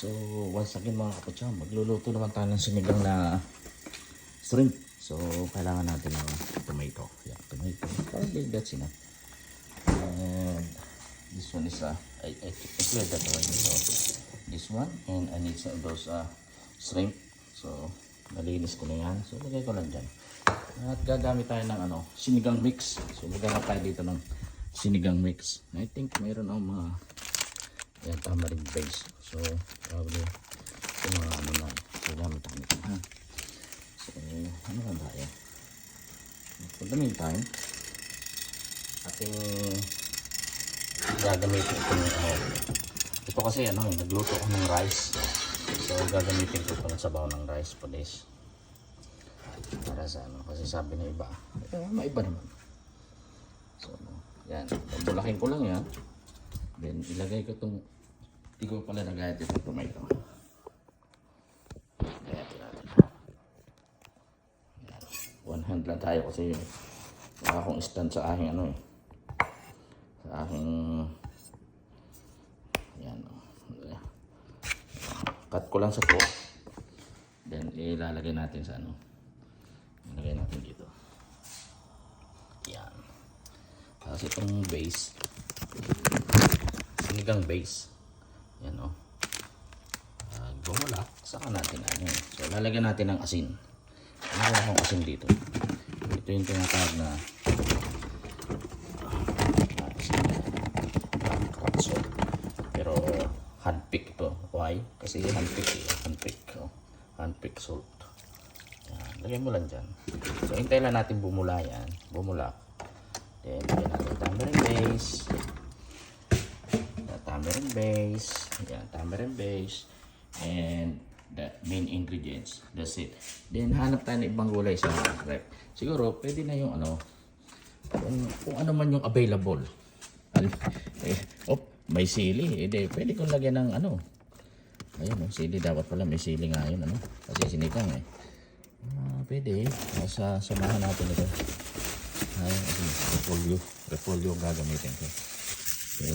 So once again mga kapatid, magluluto naman tayo ng sinigang na shrimp. So kailangan natin ng tomato. Yeah, tomato. Probably that's enough. And this one is I cleared that already. So this one, and I need some of those shrimp. So nalinis ko na yan. So lagay ko lang dyan. At gagamit tayo ng sinigang mix. So maghanap tayo dito ng sinigang mix. I think mayroon ang mga tamarind base. So probably yung mga na. So gamit tayo nito. So ano ba tayo? For the meantime, ating gagamitin ito ito kasi nagluto ako ng rice. So gagamitin ko ito ng sabaw ng rice for this. Para sa kasi sabi ng iba maiba naman. So yan, bulakin ko lang yan, then ilagay ko itong hindi ko pala nagayat itong tomato. Ayan, one hand lang tayo kasi wala akong stand sa aking sa aking yan, cut ko lang sa pot, then ilalagay natin sa ilagay natin dito. Yan. Kasi itong base, sinigang base, yan bumulak, saka natin so lalagyan natin ng asin. Ano akong asin dito? Ito yung tinatawag na asin salt, pero handpick ito. Why? Kasi handpick salt. Lagyan mo lang dyan. So hintay lang natin bumulak. Then lagyan natin tamarind base, and the main ingredients. That's it. Then hanap tayo ng ibang gulay sa rep. Siguro pwede na yung kung ano man yung available. May sili. Pwede kong lagyan ng ayun, sili dapat pala, may sili nga yun kasi sinigang pwede samahan natin ito. Repolyo gagamitin ko. So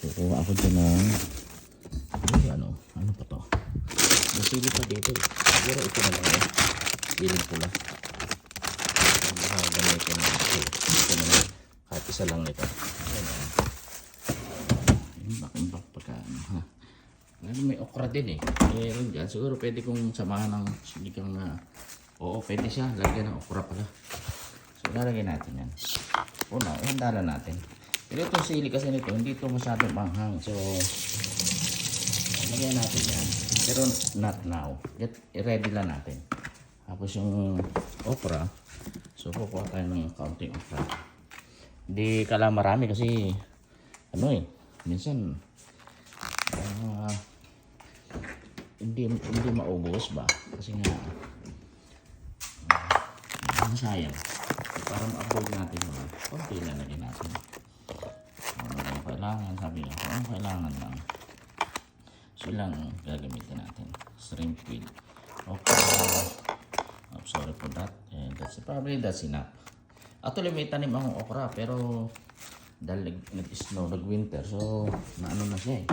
kukuha ako dyan ng ano pa to, may sili pa dito siguro ito na lang siling pula. Gamitin ito na lang, kahit isa lang nito. Back pagka may okra din meron dyan, siguro pwede kong samahan ng sinigang na pwede siya lagyan ng okra pala. So lalagyan natin yan. Ihandalan natin. Pero itong sili kasi nito hindi ito masyadong manghang, so lagyan natin yan, pero not now. I-ready lang natin. Tapos yung okra, so kukuha tayo ng kaunting okra. Hindi kala marami kasi minsan hindi maubos ba kasi nga sayang. Para ma-avoid natin konti lang lagyan natin. Kailangan, sabi nga kung kailangan lang, so lang gagamitin natin shrimp with okra. Sorry for that, and probably that's enough. Actually may tanim akong okra, pero dahil nag-snow, nag-winter, so naano na siya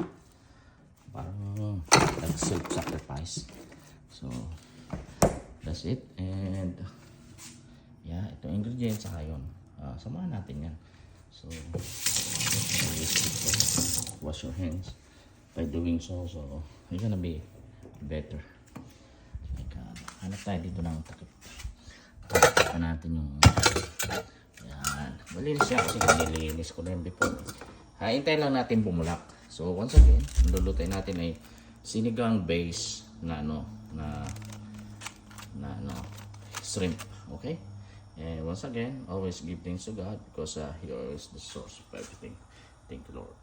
parang self-sacrifice. So that's it. And ito ingredients saka yun, samahan natin yan. So wash your hands by doing so you're gonna be better. Hanap tayo dito ng takip natin yung malinis siya kasi nilinis ko na yun before. Hintay lang natin bumulak. So once again, lulutuin natin ay sinigang base na shrimp. Okay? And once again, always give thanks to God because He is the source of everything. Thank you, Lord.